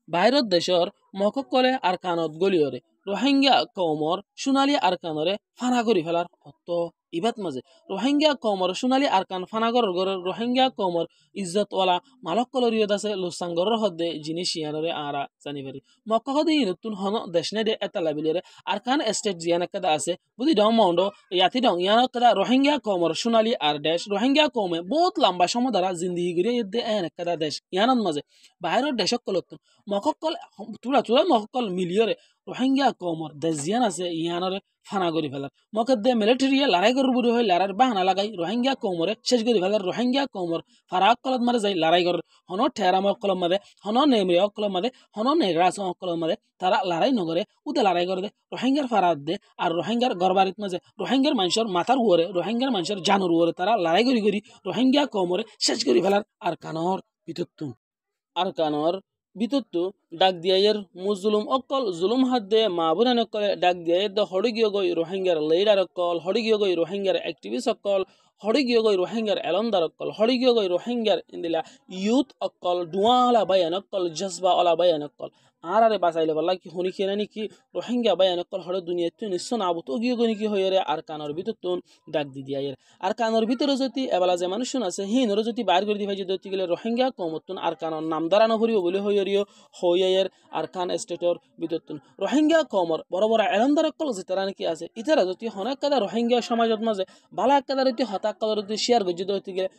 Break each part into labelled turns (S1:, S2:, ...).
S1: বাহিৰত দেশৰ মককলে আৰকানত গলিয়ৰে রোহিঙ্গা কৌমর সোনালী আরকানরে ফানা করি ফেলার অত ইবাত মাঝে রোহিঙ্গা কৌমর সোনালী আরকান ফানাগর গরের রোহিঙ্গা কৌমর ইজ্জতওয়ালা মালক কলরিয়ত আছে লোসাঙ্গর হদ্দে জিনিস ইয়ানরে আরা জানি পারি মক্কা হদে নতুন হন দেশনে দে এতা লাবিলরে আরকান এস্টেট জিয়ান একটা আছে বুঝি ডং মাউন্ড ইয়াতি ডং ইয়ান একটা রোহিঙ্গা কৌমর সোনালী আর দেশ রোহিঙ্গা কৌমে বহুত লম্বা সময় দ্বারা জিন্দিগি গিরে এদে এন একটা দেশ ইয়ানন মাঝে বাহিরের দেশক কলতুন মককল তুলা তুলা মককল মিলিয়রে রোহিঙ্গা কমর দেজিয়ান আছে ইহানরে ফানা করি ফেলার মকদ্দে মিলিটারি লড়াই করব বুড়ি হয়ে লড়ার বাহানা লাগাই রোহিঙ্গা কমরে শেষ করি ফেলার রোহিঙ্গা কমর ফারাক কলত মারে যাই লড়াই কর হন ঠেরাম কলম মাদে হন নেমরি কলম মাদে হন নেগ্রাস কলম মাদে তারা লড়াই নগরে উদে লড়াই করে দে রোহিঙ্গার ফারাত দে আর রোহিঙ্গার গরবারিত মাঝে রোহিঙ্গার মানুষের মাথার উড়ে রোহিঙ্গার মানুষের জানুর উড়ে তারা লড়াই করি করি রোহিঙ্গা কমরে শেষ করি ফেলার আর কানর বিতুত্তুন আর কানর বিতুত্তু ডাক দিয়াইয়ের মুজলুম অকল জুলুম হাত দে মাবুনান অকলে ডাক দিয়াইয়ের দ হড়িগিয় গই রোহিঙ্গার লেইডার অকল হড়িগিয় গই রোহিঙ্গার অ্যাক্টিভিস্ট অকল হড়িগিয় গই রোহিঙ্গার এলন্দার অকল হড়িগিয় গই রোহিঙ্গার ইন্দিলা ইউথ অকল ডুয়ালা বায়ান অকল জজবা অলা বায়ান অকল আরে বাঁচাইলে বলা কি শুনি খেয়ে নাকি রোহিঙ্গা বায়ান অকল হড়ে দুনিয়া তুই নিশ্চয় নাবু তো গিয়ে গই কি হয়ে রে আর কানর ভিতর তুন ডাক দি দিয়াইয়ের আর কানর ভিতরে যদি এবেলা যে মানুষ আছে হিনরে যদি বাইর করে দি ভাই যদি গেলে রোহিঙ্গা কমতুন আর কানর নাম দাঁড়ানো ভরিব বলে হইয়ারিও হইয়াইয়ের আর খান স্টেটর ভিতরতুন রোহিঙ্গা কমর বড় বড় এলন্দার অকল যে তারা নাকি আছে ইতারা যদি হনেক কাদা রোহিঙ্গা সমাজত মাঝে বালা কাদা যদি হতাক কাদা যদি শেয়ার গজ্জিত হইতে গেলে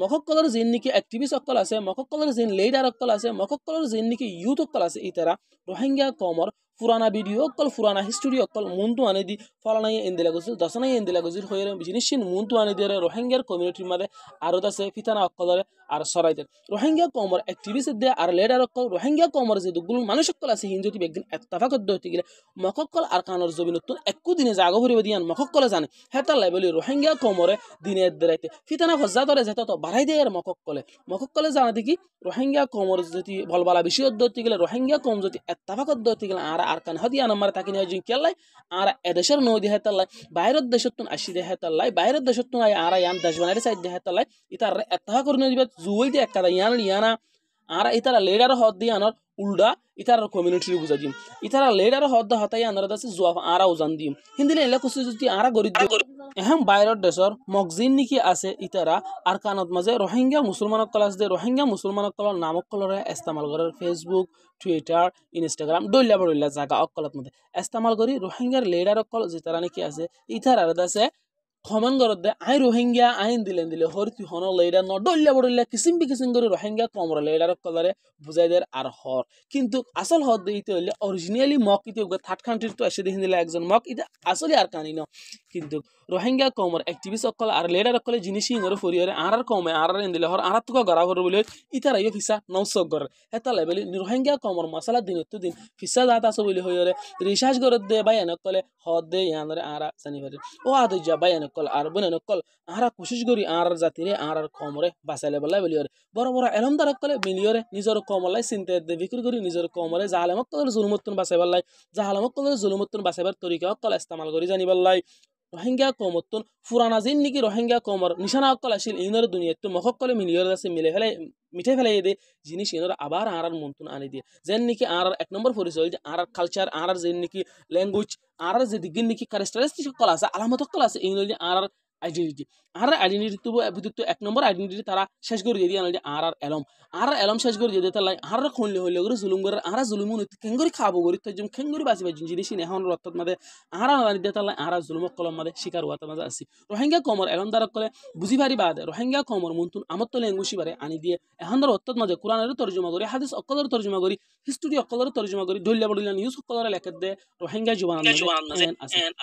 S1: মখক কলের জিন নাকি অ্যাক্টিভিস্ট অকল আছে মখক কলের জিন লিডার অকল আছে মখক কলের জিন নাকি ইউথ অকল আছে ইতারা রোহিঙ্গা কমর পুরানা ভিডিও অকল পুরানা হিস্টোরি অকল মুন্টু আনে দি ফলানাই এন্দিলা গজিল দশনাই এন্দিলা গজিল হয়ে জিনিসিন মুন্টু আনে দিয়ে রোহিঙ্গার কমিউনিটির মাঝে আরো আছে ফিতানা অকলরে আর সরাইতে রোহিঙ্গা কমর অ্যাক্টিভিস্ট দিয়ে আর লিডার অকল রোহিঙ্গা কমর যে দুগুলো মানুষ অকল আছে হিন্দুটি একদিন এত্তাফাকত হইতে গেলে মকক্কল আর কানর জমিনতুন একু দিনে জাগো ভরিব দিয়ান মকক্কলে জানে হেতার লাই বলি রোহিঙ্গা কমরে দিনে দেরাইতে ফিতানা ফজ্জা ধরে যেত তো বাড়াই দেয় আর মকক্কলে জানা দেখি রোহিঙ্গা কমর যদি বলবালা বেশি হইতে গেলে রোহিঙ্গা কম যদি এত্তাফাকত হইতে গেলে আর কান হদিয়া নাম্বার তাকে নিয়ে জিন কেলাই আর এদেশের নদী হেতার লাই বাইরের দেশতুন আসি দে হেতার লাই বাইরের দেশতুন আর ইয়ান দেশ বানাইতে সাইড দে হেতার লাই ইতার এত্তাফা করে নিয়ে দিবা জুই দিয়ে একটা ইয়ান ইয়ানা আর ইতারা লেডার হদ দিয়ে আনার উল্ডা ইতার কমিউনিটি বুঝা দিম ইতারা লেডার হদ হতাই আনার দাসে জুয়া আরা উজান দিম হিন্দিলে এলা কুসি যদি আরা গরি এহম বাইরের দেশর মগজিন নিকি আছে ইতারা আর কানত মাঝে রোহিঙ্গা মুসলমানক কলাস দে রোহিঙ্গা মুসলমানক কলার নামক কলরে ইস্তেমাল করে ফেসবুক টুইটার ইনস্টাগ্রাম ডইলা বড়ইলা জায়গা অকলত মধ্যে ইস্তেমাল করি রোহিঙ্গার লেডার অকল যেতারা নাকি আছে ইতারা দাসে খমন গরত দে আই রোহিঙ্গা আইন দিলে হর তুই হন লেডার ন ডল্লা বড়ল্লা কিসিম করে রোহিঙ্গা কমর লেডার কলারে বুঝাই দের আর হর কিন্তু আসল হদ দিতে হইলে অরিজিনালি মক ইতে থার্ড কান্ট্রি তো এসে দেখে দিলে একজন মক ইতে আসলে আর কানি ন কিন্তু রোহিঙ্গা কমর অ্যাক্টিভিস্ট অকল আর লেডার অকলে জিনিসই ইংরে ফরিয়ারে আর কমে আর দিলে হর আর তুকা গড়া হর বলে ইতার আইও ফিসা নৌসক গর এটা লেভেল রোহিঙ্গা কমর মশলা দিন তো দিন ফিসা দাত আছে বলে হইরে রিসার্চ গরত দে বাই এনকলে হদ দে ইয়ানরে আর জানি পারে ও আদজা বাই এনকল আর বনে নকল আরা কোশিশ করি আর জাতিরে আর কমরে বাঁচাইলে বলে বলিয়রে বড় বড় এলমদার কলে মিলিয়রে নিজের কমলাই চিন্তা দে বিক্রি করি নিজের কমরে জাহালামক কলের জুলুমত্তুন বাঁচাইবার লাই জাহালামক কলের জুলুমত্তুন বাঁচাইবার তরিকা কল ইস্তেমাল করি জানিবার লাই রোহিঙ্গা কমতুন ফুরানা জিন নিকি রোহিঙ্গা কমর নিশানা অকল আসিল ইনর দুনিয়াত মখক কলে মিলিয়র আছে মিলে ফেলে মিঠে ফেলাই দে জিনিস ইনর আবার আর মন্তুন আনি দিয়ে যেন নিকি আর এক নম্বর পরিচয় যে আর কালচার আর যেন নিকি ল্যাঙ্গুয়েজ আর যে দিগিন নিকি ক্যারেক্টারিস্টিক কল আছে আলামত কল আছে ইনর আর আইডেন্টিটি আর আইডেন্টিটি তো বিদ্যুৎ এক নম্বর আইডেন্টিটি তারা শেষ করে দিয়ে আনলে আর এলম শেষ করে দিয়ে তাই আর খুনলে হইলে করে জুলুম করে আর জুলুম খেঙ্গরি খাবো করি তাই যেমন খেঙ্গরি বাঁচি বাজি জিনিস এখন রক্তত মাদে আর আনি দিয়ে তাই আর জুলুমক কলম মাদে শিকার হওয়াতে মাঝে আসি রোহিঙ্গা কমর এলম দ্বারা কলে বুঝি পারি বাদে রোহিঙ্গা কমর মন্তুন আমার তো ল্যাঙ্গুয়েজ বারে আনি দিয়ে এখন ধর রক্তত মাঝে কোরআনের তর্জমা করি হাদিস অকলের তর্জমা করি হিস্টোরি অকলের তর্জমা করি ডল্লা বডল্লা নিউজ অকলের লেখে দে রোহিঙ্গা জুবান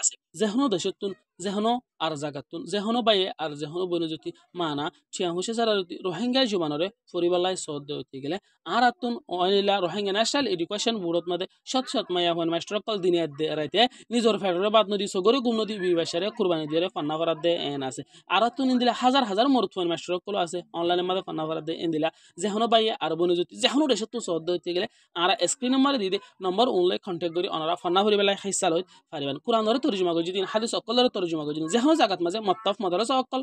S1: আছে যেহনো দেশতুন যেহনো আর জাগাতুন যেহনো বাইয়ে আর যেহনো বনজ্যোতি মানা ঠিয়া হুসে সারা রোহিঙ্গা জুবানরে পরিবালাই সদ্য হতে গেলে আর আতুন অনিলা রোহিঙ্গা ন্যাশনাল এডুকেশন বোর্ডত মাদে শত মাইয়া হন মাস্টার কল দিনে রাইতে নিজর ফেডারে বাদ নদী সগরে গুম নদী বিবাসারে কুরবানি দিয়ে ফান্না করার দে এন আছে আর আতুন ইন্দিলা হাজার মরত হন মাস্টার কল আছে অনলাইনে মাদে ফান্না করার দে ইন্দিলা যেহনো বাইয়ে আর বনজ্যোতি যেহনো দেশত সদ্য হতে গেলে আর স্ক্রিন নাম্বার দিয়ে নম্বর অনলাইন কন্টাক্ট করি অনারা ফান্না পরিবালাই হাইসাল হইত পারিবেন কোরআনের তর্জমা করি যদি হাদিস অকলের তর্জমা করি যেহনো জাগাত মাঝে মত্তাফ মদারস অকল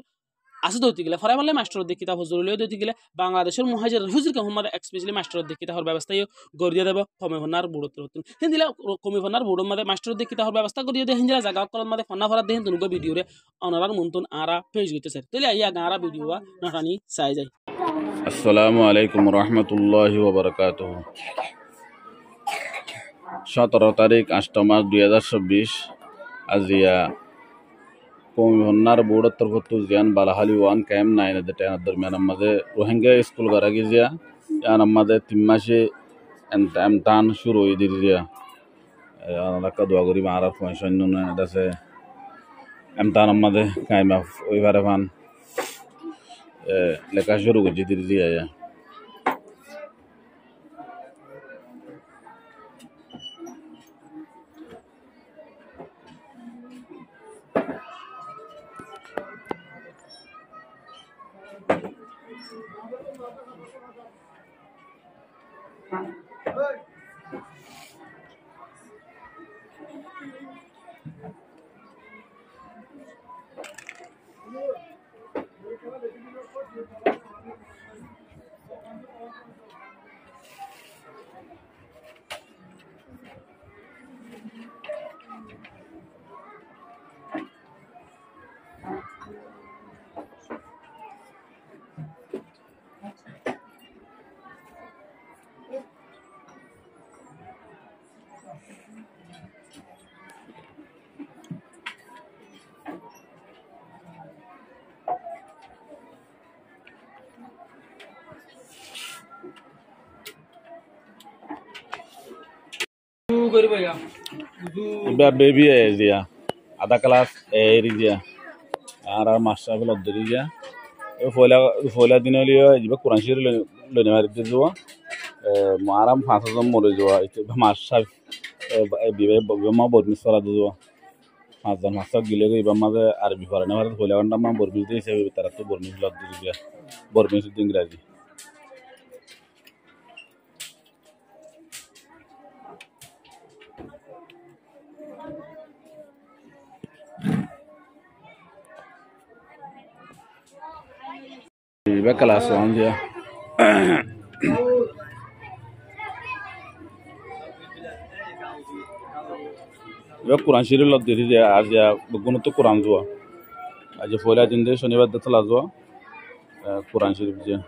S1: আছে দইতে গেলে ফরাই বললে মাস্টার দিক কিতাব হজরুলিও দইতে গেলে বাংলাদেশের মুহাজির হুজুর কাহমাদ স্পেশালি মাস্টার দিক কিতাবর ব্যবস্থাও গড়িয়ে দেব কমে ফনার বুড়ত হিন্দিলা কমে ফনার বুড়োর মধ্যে মাস্টার দিক কিতাবর ব্যবস্থা করিয়ে দিয়ে হিন্দিলা জায়গা করার মধ্যে ফনা ফরাত দিয়ে তুনুগো ভিডিও রে অনারার মুনতুন আরা পেজ গইতে স্যার তাহলে আইয়া গাঁরা ভিডিও নাটানি চাই যায়।
S2: আসসালামু আলাইকুম রহমতুল্লাহি ওয়া বারাকাতুহু। 17 তারিখ 8 মাস 2024 আজিয়া কমিহন্নার বোর্ড তরফতু জিয়ান বালাহালি 1 ক্যাম্প 9 এর দরমিয়ান আমাদের রোহিঙ্গা স্কুল গারা গিয়া ইয়ান আমাদের 3 মাসে এমতান শুরু হই দিরিয়া আল্লাহকে দোয়া করি মারা পয়সন না দাসে এমতান আমাদের কাইমা ওইবারে ফান লেখা শুরু করছি দিরিয়া। बेबी है दिया आधा क्लास एरिया आर मास्टर बल दिया फोला दिन लियो जब कुरान शरीफ लेने मार दे जो मारा 500 मोले जो मास्टर बिबा बरमिस करा दे जो 5 मास्टर गिले गई बा माजे आरबी फराने मार फोला गंडा मा बरमिस दे से तरह तो बरमिस लग दिया बरमिस इंग्रजी Iba kelas 1 dia. Iba Quran Sharif lot diri dia aja begono tu Quran jua. Aja fola dinde shonibar datla jua Quran Sharif dia.